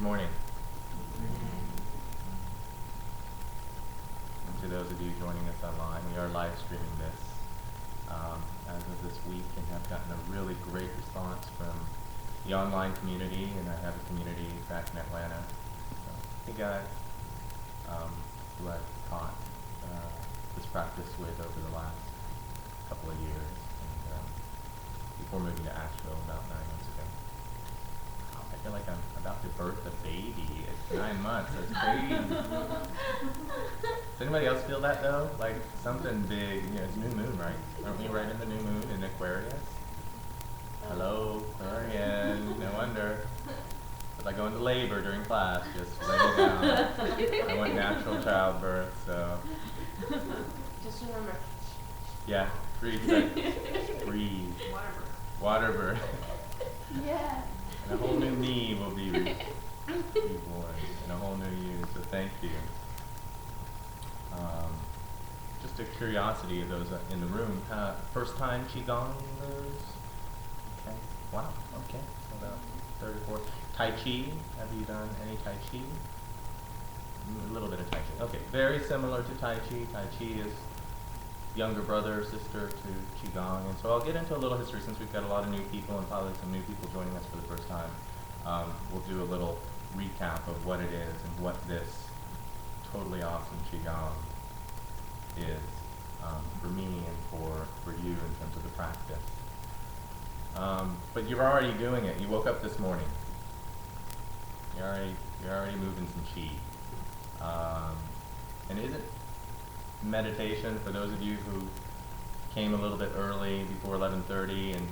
morning. And to those of you joining us online, we are live streaming this as of this week and have gotten a really great response from the online community, and I have a community back in Atlanta. So, hey guys, who I've taught this practice with over the last couple of years, and before moving to Asheville about 9 months ago. I feel like I'm about to birth a baby. It's 9 months. That's crazy. Does anybody else feel that though? Like something big. You know, it's new moon, right? Aren't we right in the new moon in Aquarius? Hello, Aquarian. No wonder. As I go into labor during class, just lay it down. I want natural childbirth, so. Just remember. Yeah, breathe. Breathe. Water birth. Yeah. And a whole new me will be reborn, and a whole new you, so thank you. Just a curiosity of those in the room, first time QiGongers? Okay, wow, okay, so about 34. Tai Chi, have you done any Tai Chi? A little bit of Tai Chi, okay, very similar to Tai Chi. Tai Chi is younger brother or sister to QiGong, and so I'll get into a little history since we've got a lot of new people and probably some new people joining us for the first time. We'll do a little recap of what it is and what this totally awesome QiGong is for me and for you in terms of the practice. But you're already doing it. You woke up this morning. You're already moving some chi. And isn't meditation, for those of you who came a little bit early before 11:30 and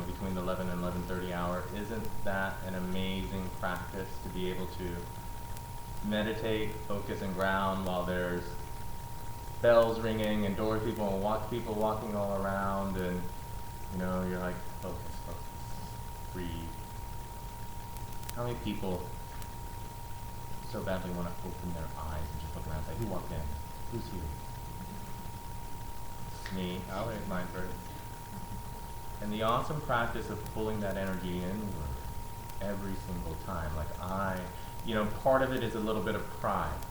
between the 11 and 11:30 hour, isn't that an amazing practice to be able to meditate, focus, and ground while there's bells ringing and doors people walking all around, and you're like focus, breathe. How many people so badly want to open their eyes and just look around and say, who walked in? Who's here? Me. I'll raise mine first. And the awesome practice of pulling that energy inward every single time. Like part of it is a little bit of pride.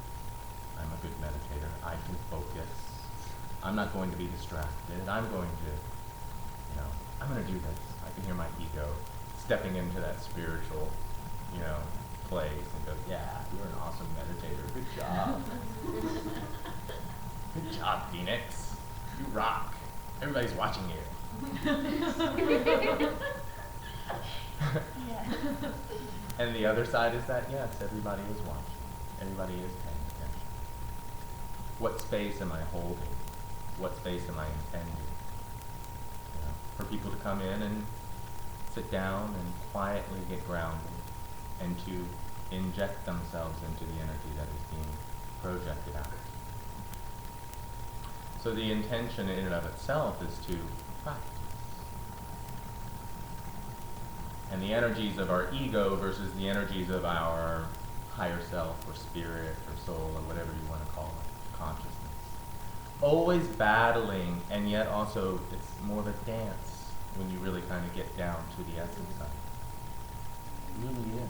I'm a good meditator. I can focus. I'm not going to be distracted. I'm going to do this. I can hear my ego stepping into that spiritual, place and go, yeah, you're an awesome meditator. Good job. Good job, Phoenix. You rock. Everybody's watching you. And the other side is that, yes, everybody is watching. Everybody is paying attention. What space am I holding? What space am I intending? For people to come in and sit down and quietly get grounded and to inject themselves into the energy that is being projected out. So the intention in and of itself is to practice. And the energies of our ego versus the energies of our higher self or spirit or soul or whatever you want to call it, consciousness. Always battling, and yet also it's more of a dance when you really kind of get down to the essence of it. It really is.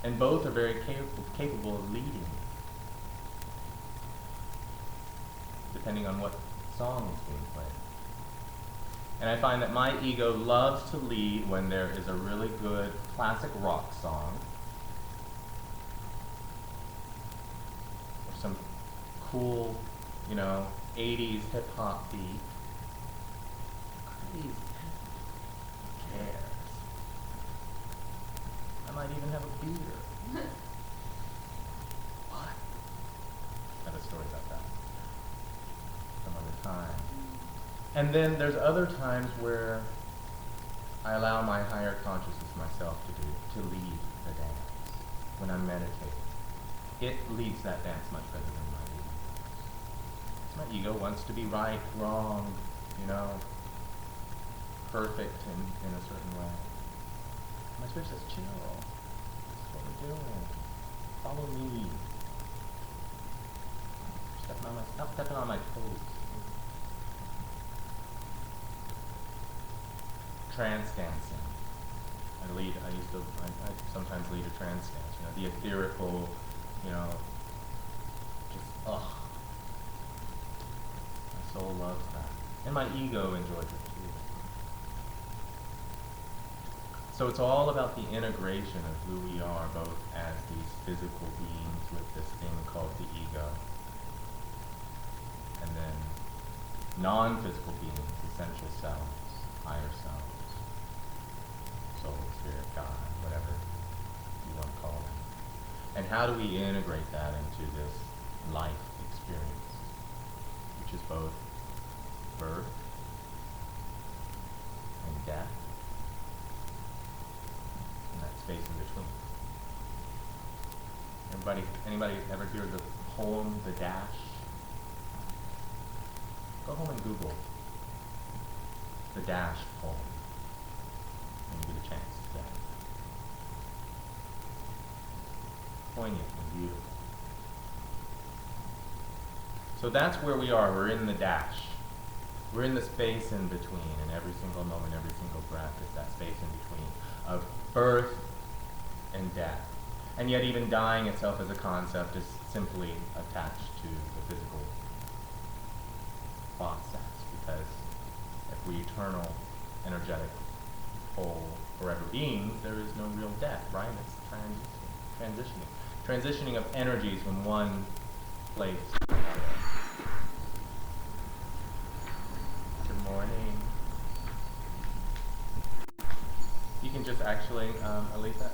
And both are very capable of leading, depending on what song is being played. And I find that my ego loves to lead when there is a really good classic rock song, or some cool, 80s hip-hop beat. Crazy. Who cares? I might even have a beer. What? I have a story about that some other time. And then there's other times where I allow my higher consciousness myself to lead the dance when I'm meditating. It leads that dance much better than my ego. My ego wants to be right, wrong, perfect in a certain way. My spirit says, chill. This is what we're doing. Follow me. Stop stepping on my toes. Trance dancing. I sometimes lead a trance dance, the etherical, just, ugh. My soul loves that. And my ego enjoys it too. So it's all about the integration of who we are, both as these physical beings with this thing called the ego, and then non-physical beings, essential selves, higher selves, soul, spirit, God, whatever you want to call them. And how do we integrate that into this life experience, which is both birth and death, and that space in between. Anybody ever hear the poem, The Dash? Go home and Google The Dash poem when you get a chance today. Poignant and beautiful. So that's where we are. We're in the dash. We're in the space in between, and every single moment, every single breath is that space in between of birth and death. And yet even dying itself as a concept is simply attached to the physical process, because if we eternal, energetic, whole, forever beings, there is no real death, right? It's transitioning of energies from one place to another. Good morning. You can just actually, Alisa,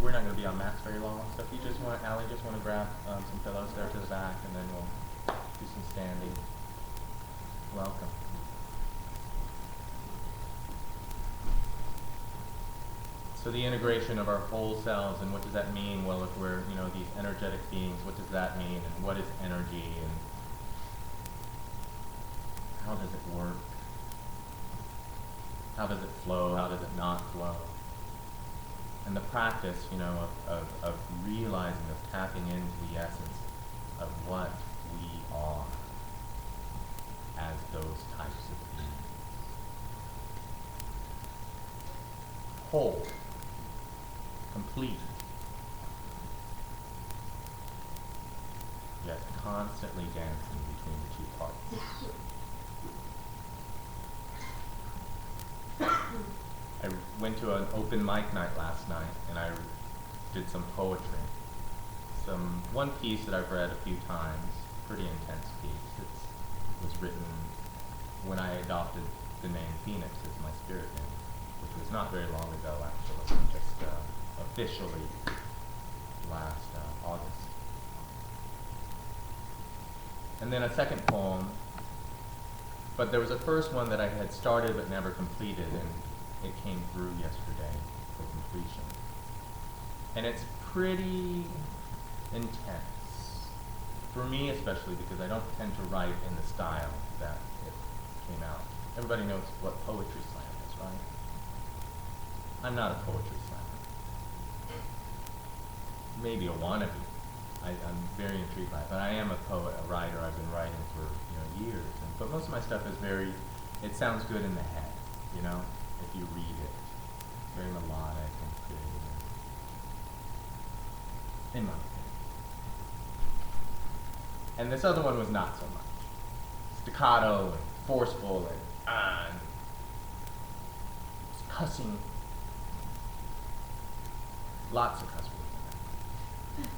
we're not going to be on mats very long, so if you just want, Allie, just want to grab some pillows there to the back, and then we'll do some standing. Welcome. So the integration of our whole selves, and what does that mean? Well, if we're, these energetic beings, what does that mean? And what is energy? And how does it work? How does it flow? How does it not flow? And the practice, of realizing, of tapping into the essence of what we are as those types of beings. Whole. Complete. Yet constantly dancing between the two parts. I went to an open mic night last night, and I did some poetry. One piece that I've read a few times, pretty intense piece. It was written when I adopted the name Phoenix as my spirit name, which was not very long ago, actually, just officially last August. And then a second poem, but there was a first one that I had started but never completed, and it came through yesterday for completion. And it's pretty intense, for me especially, because I don't tend to write in the style that it came out. Everybody knows what poetry slam is, right? I'm not a poetry slammer. Maybe a wannabe. I'm very intrigued by it, but I am a poet, a writer. I've been writing for years, but most of my stuff is it sounds good in the head, if you read it. Very melodic and creative, in my opinion. And this other one was not so much. Staccato and forceful and cussing. Lots of cuss words in there.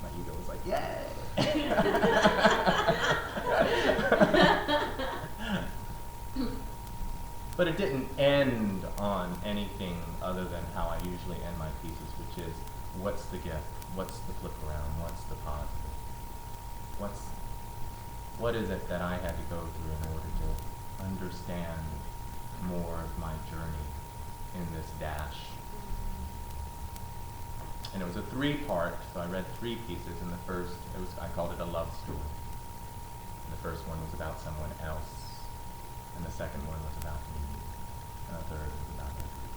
My ego was like, yay! But it didn't end on anything other than how I usually end my pieces, which is, what's the gift? What's the flip around? What's the positive? What is it that I had to go through in order to understand more of my journey in this dash? And it was a 3-part, so I read 3 pieces. And the first, I called it a love story. And the first one was about someone else, and the second one was about me, and the third was about everyone.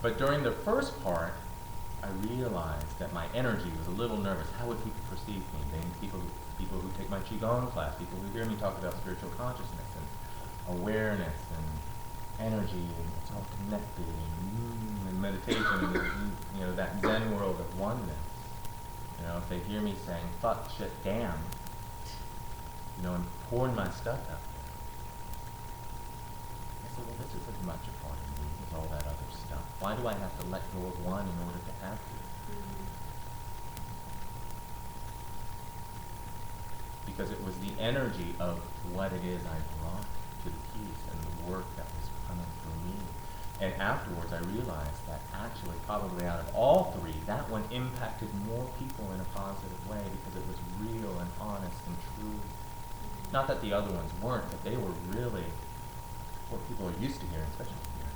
But during the first part, I realized that my energy was a little nervous. How would people perceive me? People who take my QiGong class, people who hear me talk about spiritual consciousness and awareness and energy and it's all connected and meditation and you know, that Zen world of oneness. You know, if they hear me saying fuck, shit, damn, you know, and pouring my stuff out there, I say, well, this is as much a part of me as all that other stuff. Why do I have to let go of one in order to have two? Because it was the energy of what it is I brought to the piece and the work that was coming through me. And afterwards I realized that actually probably out of all three, that one impacted more people in a positive way because it was real and honest and true. Not that the other ones weren't, but they were really what people are used to hearing, especially here.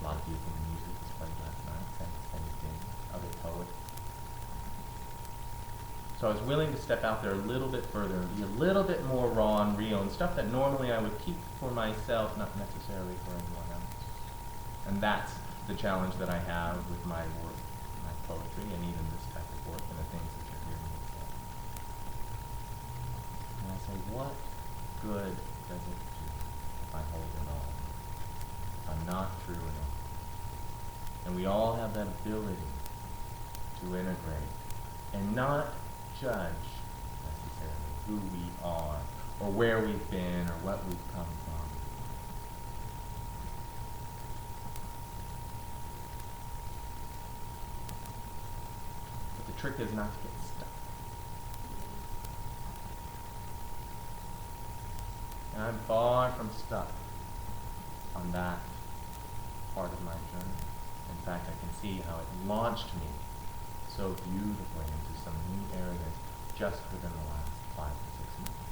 A lot of beautiful music was played last night, same thing, other poets. So I was willing to step out there a little bit further and be a little bit more raw and real and stuff that normally I would keep for myself, not necessarily for anyone else. And that's the challenge that I have with my work, my poetry, and even this type of work and the things that you're hearing me say. And I say, what good does it do if I hold it all? If I'm not true enough? And we all have that ability to integrate and not judge necessarily who we are or where we've been or what we've come from. But the trick is not to get stuck. And I'm far from stuck on that part of my journey. In fact, I can see how it launched me so beautifully into some new areas just within the last 5 to 6 months.